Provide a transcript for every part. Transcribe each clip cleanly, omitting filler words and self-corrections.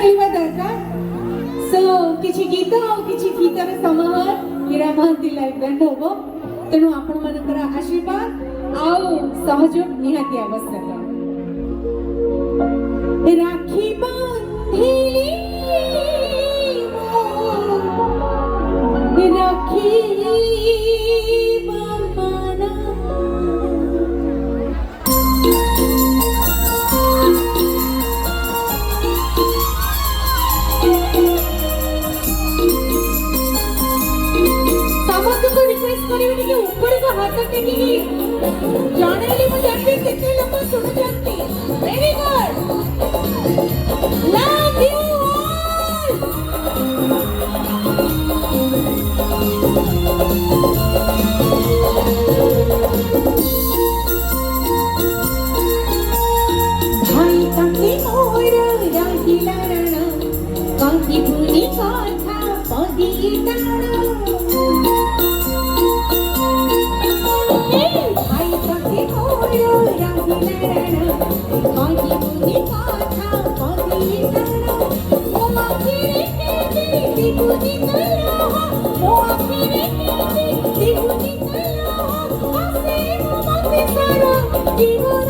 ମିଳିବା ଦରକାର। ସୋ କିଛି ଗୀତ ଆଉ କିଛି ଗୀତର ସମାହାର ହୀରା ମହାନ୍ତି ଲାଇଭ୍ ବ୍ୟାଣ୍ଡ ହବ। ତେଣୁ ଆପଣମାନଙ୍କର ଆଶୀର୍ବାଦ ଆଉ ସହଯୋଗ ନିହାତି ଆବଶ୍ୟକ। ରାକ୍ଷୀ ବାନ୍ଧିଲି ରାକ୍ଷୀ ବାନ୍ଧନା ସମସ୍ତଙ୍କୁ ରିକ୍ୱେଷ୍ଟ କରିବି ଟିକେ ଉପରକୁ ହାତ ଟେକିକି ଜଣେଇଲି ମୁଁ ଜାଣିବି କେତେ ଲୋକ ଶୁଣୁଛନ୍ତି। ଭେରି ଗୁଡ୍, ଲଭ୍ ୟୁ ভাই তাকে মোর রাখিলা রানা কাকি ভুলি কথা পদিয়ে টানা ভাই তাকে মোর রাখিলা রানা কাকি ভুলি কথা পদিয়ে টানা ও আখিরে কেটে দিগুনি কলা ও আখিরে কেটে দিগুনি কলা আসে মতে সারা জীবন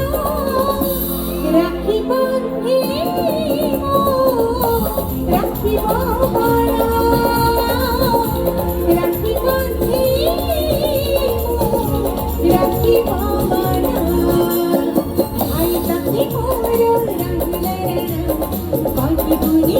রাখি বান্ধিলি রাখি বাবানা রাখি বান্ধিলি রাখি বাবানা ভাই তাকে মোর রাখিলা রানা কাকি ভুলি